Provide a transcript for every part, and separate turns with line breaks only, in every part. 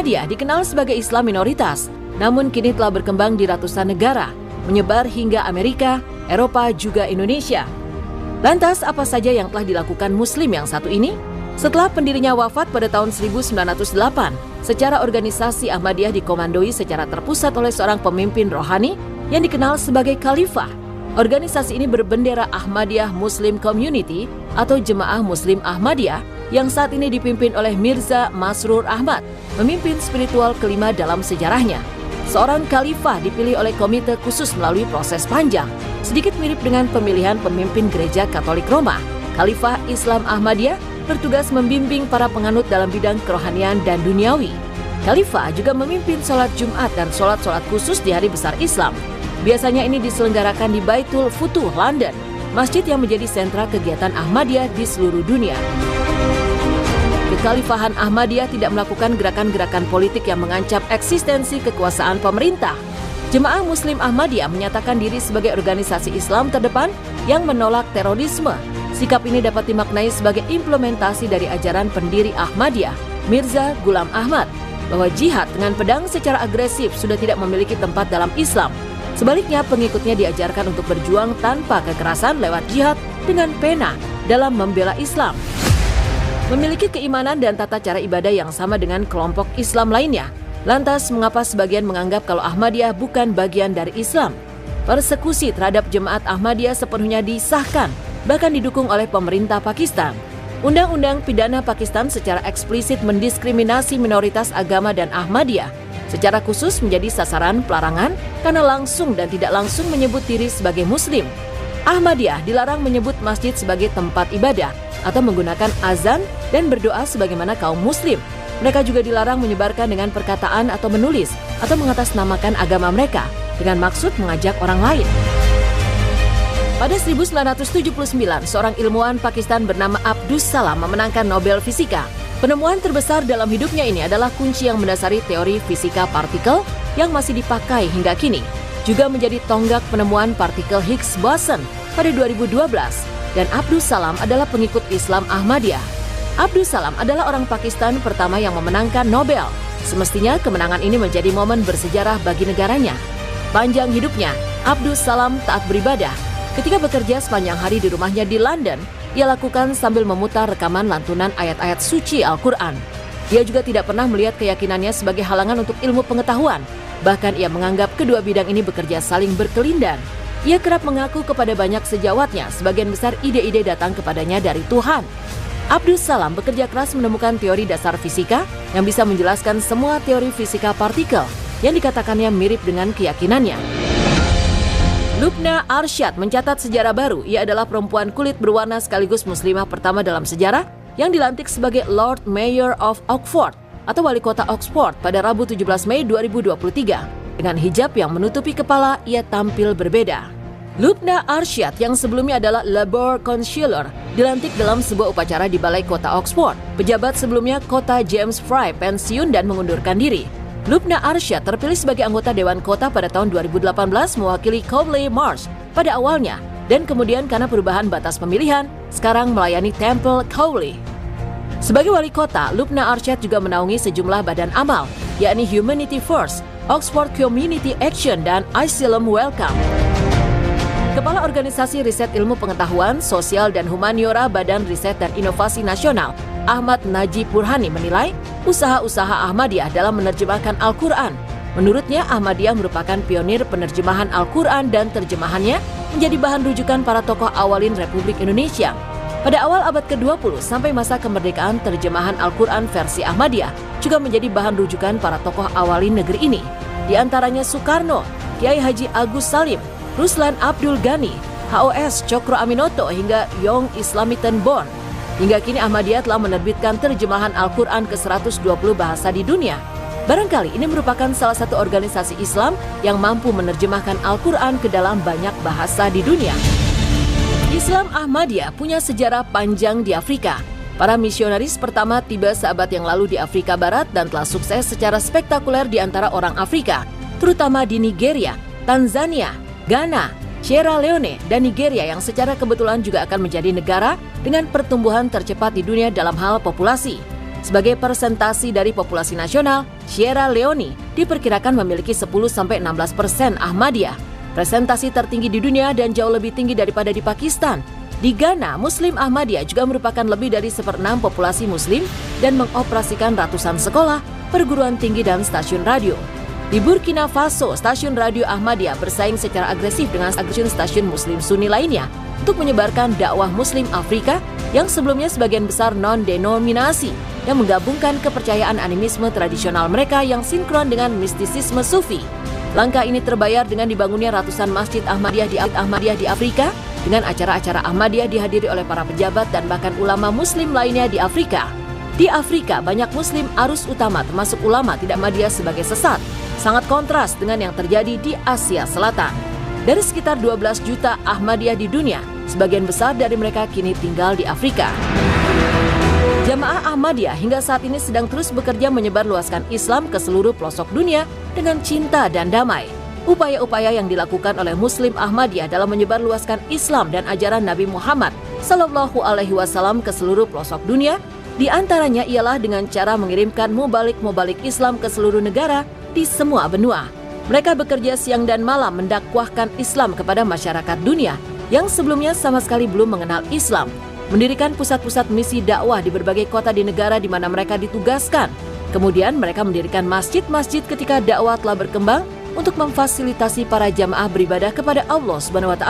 Ahmadiyah dikenal sebagai Islam minoritas, namun kini telah berkembang di ratusan negara, menyebar hingga Amerika, Eropa, juga Indonesia. Lantas, apa saja yang telah dilakukan Muslim yang satu ini? Setelah pendirinya wafat pada tahun 1908, secara organisasi Ahmadiyah dikomandoi secara terpusat oleh seorang pemimpin rohani yang dikenal sebagai Khalifah. Organisasi ini berbendera Ahmadiyah Muslim Community atau Jemaah Muslim Ahmadiyah yang saat ini dipimpin oleh Mirza Masroor Ahmad, pemimpin spiritual kelima dalam sejarahnya. Seorang khalifah dipilih oleh komite khusus melalui proses panjang, sedikit mirip dengan pemilihan pemimpin gereja Katolik Roma. Khalifah Islam Ahmadiyah bertugas membimbing para penganut dalam bidang kerohanian dan duniawi. Khalifah juga memimpin sholat Jumat dan sholat-sholat khusus di hari besar Islam. Biasanya ini diselenggarakan di Baitul Futuh, London, masjid yang menjadi sentra kegiatan Ahmadiyah di seluruh dunia. Kekhalifahan Ahmadiyah tidak melakukan gerakan-gerakan politik yang mengancam eksistensi kekuasaan pemerintah. Jemaah Muslim Ahmadiyah menyatakan diri sebagai organisasi Islam terdepan yang menolak terorisme. Sikap ini dapat dimaknai sebagai implementasi dari ajaran pendiri Ahmadiyah, Mirza Ghulam Ahmad, bahwa jihad dengan pedang secara agresif sudah tidak memiliki tempat dalam Islam. Sebaliknya, pengikutnya diajarkan untuk berjuang tanpa kekerasan lewat jihad dengan pena dalam membela Islam. Memiliki keimanan dan tata cara ibadah yang sama dengan kelompok Islam lainnya. Lantas, mengapa sebagian menganggap kalau Ahmadiyah bukan bagian dari Islam? Persekusi terhadap jemaat Ahmadiyah sepenuhnya disahkan, bahkan didukung oleh pemerintah Pakistan. Undang-undang pidana Pakistan secara eksplisit mendiskriminasi minoritas agama dan Ahmadiyah. Secara khusus menjadi sasaran pelarangan karena langsung dan tidak langsung menyebut diri sebagai Muslim. Ahmadiyah dilarang menyebut masjid sebagai tempat ibadah atau menggunakan azan dan berdoa sebagaimana kaum Muslim. Mereka juga dilarang menyebarkan dengan perkataan atau menulis atau mengatasnamakan agama mereka dengan maksud mengajak orang lain. Pada 1979, seorang ilmuwan Pakistan bernama Abdus Salam memenangkan Nobel Fisika. Penemuan terbesar dalam hidupnya ini adalah kunci yang mendasari teori fisika partikel yang masih dipakai hingga kini. Juga menjadi tonggak penemuan partikel Higgs boson pada 2012. Dan Abdus Salam adalah pengikut Islam Ahmadiyah. Abdus Salam adalah orang Pakistan pertama yang memenangkan Nobel. Semestinya kemenangan ini menjadi momen bersejarah bagi negaranya. Panjang hidupnya, Abdus Salam taat beribadah. Ketika bekerja sepanjang hari di rumahnya di London, ia lakukan sambil memutar rekaman lantunan ayat-ayat suci Al-Quran. Dia juga tidak pernah melihat keyakinannya sebagai halangan untuk ilmu pengetahuan. Bahkan ia menganggap kedua bidang ini bekerja saling berkelindan. Ia kerap mengaku kepada banyak sejawatnya, sebagian besar ide-ide datang kepadanya dari Tuhan. Abdus Salam bekerja keras menemukan teori dasar fisika yang bisa menjelaskan semua teori fisika partikel yang dikatakannya mirip dengan keyakinannya. Lubna Arsyad mencatat sejarah baru. Ia adalah perempuan kulit berwarna sekaligus muslimah pertama dalam sejarah yang dilantik sebagai Lord Mayor of Oxford atau wali kota Oxford pada Rabu 17 Mei 2023. Dengan hijab yang menutupi kepala, ia tampil berbeda. Lubna Arsyad yang sebelumnya adalah Labour Councillor dilantik dalam sebuah upacara di Balai Kota Oxford. Pejabat sebelumnya Kota James Fry pensiun dan mengundurkan diri. Lubna Arsyad terpilih sebagai anggota Dewan Kota pada tahun 2018 mewakili Cowley Marsh pada awalnya dan kemudian karena perubahan batas pemilihan, sekarang melayani Temple Cowley. Sebagai wali kota, Lubna Arsyad juga menaungi sejumlah badan amal, yakni Humanity First, Oxford Community Action, dan Asylum Welcome. Kepala Organisasi Riset Ilmu Pengetahuan, Sosial dan Humaniora Badan Riset dan Inovasi Nasional, Ahmad Najib Burhani menilai usaha-usaha Ahmadiyah dalam menerjemahkan Al-Quran. Menurutnya, Ahmadiyah merupakan pionir penerjemahan Al-Quran dan terjemahannya menjadi bahan rujukan para tokoh awalin Republik Indonesia. Pada awal abad ke-20 sampai masa kemerdekaan, terjemahan Al-Quran versi Ahmadiyah juga menjadi bahan rujukan para tokoh awalin negeri ini. Di antaranya Soekarno, Kiai Haji Agus Salim, Ruslan Abdul Ghani, HOS Cokro Aminoto hingga Young Islamitan Bond. Hingga kini Ahmadiyah telah menerbitkan terjemahan Al-Quran ke 120 bahasa di dunia. Barangkali ini merupakan salah satu organisasi Islam yang mampu menerjemahkan Al-Quran ke dalam banyak bahasa di dunia. Islam Ahmadiyah punya sejarah panjang di Afrika. Para misionaris pertama tiba seabad yang lalu di Afrika Barat dan telah sukses secara spektakuler di antara orang Afrika, terutama di Nigeria, Tanzania, Ghana, Sierra Leone, dan Nigeria yang secara kebetulan juga akan menjadi negara dengan pertumbuhan tercepat di dunia dalam hal populasi. Sebagai presentasi dari populasi nasional, Sierra Leone diperkirakan memiliki 10-16% Ahmadiyah, presentasi tertinggi di dunia dan jauh lebih tinggi daripada di Pakistan. Di Ghana, Muslim Ahmadiyah juga merupakan lebih dari 1/6 populasi Muslim dan mengoperasikan ratusan sekolah, perguruan tinggi dan stasiun radio. Di Burkina Faso, stasiun radio Ahmadiyah bersaing secara agresif dengan stasiun Muslim Sunni lainnya untuk menyebarkan dakwah Muslim Afrika yang sebelumnya sebagian besar non-denominasi yang menggabungkan kepercayaan animisme tradisional mereka yang sinkron dengan mistisisme Sufi. Langkah ini terbayar dengan dibangunnya ratusan masjid Ahmadiyah di Afrika, dengan acara-acara Ahmadiyah dihadiri oleh para pejabat dan bahkan ulama Muslim lainnya di Afrika. Di Afrika, banyak Muslim arus utama termasuk ulama tidak Ahmadiyah sebagai sesat, sangat kontras dengan yang terjadi di Asia Selatan. Dari sekitar 12 juta Ahmadiyah di dunia, sebagian besar dari mereka kini tinggal di Afrika. Jamaah Ahmadiyah hingga saat ini sedang terus bekerja menyebarluaskan Islam ke seluruh pelosok dunia dengan cinta dan damai. Upaya-upaya yang dilakukan oleh Muslim Ahmadiyah dalam menyebarluaskan Islam dan ajaran Nabi Muhammad SAW ke seluruh pelosok dunia, di antaranya ialah dengan cara mengirimkan mubalik Islam ke seluruh negara di semua benua. Mereka bekerja siang dan malam mendakwahkan Islam kepada masyarakat dunia yang sebelumnya sama sekali belum mengenal Islam, mendirikan pusat-pusat misi dakwah di berbagai kota di negara di mana mereka ditugaskan. Kemudian mereka mendirikan masjid-masjid ketika dakwah telah berkembang untuk memfasilitasi para jamaah beribadah kepada Allah SWT.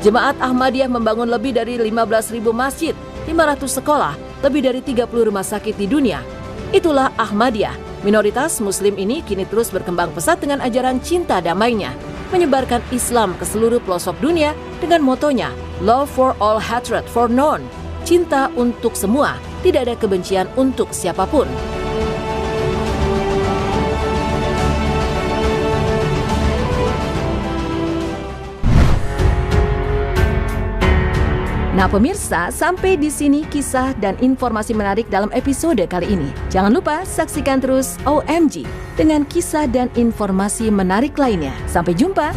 Jemaat Ahmadiyah membangun lebih dari 15.000 masjid, 500 sekolah, lebih dari 30 rumah sakit di dunia. Itulah Ahmadiyah. Minoritas Muslim ini kini terus berkembang pesat dengan ajaran cinta damainya, menyebarkan Islam ke seluruh pelosok dunia dengan motonya Love for all, hatred for none. Cinta untuk semua, tidak ada kebencian untuk siapapun. Nah pemirsa, sampai di sini kisah dan informasi menarik dalam episode kali ini. Jangan lupa saksikan terus OMG dengan kisah dan informasi menarik lainnya. Sampai jumpa!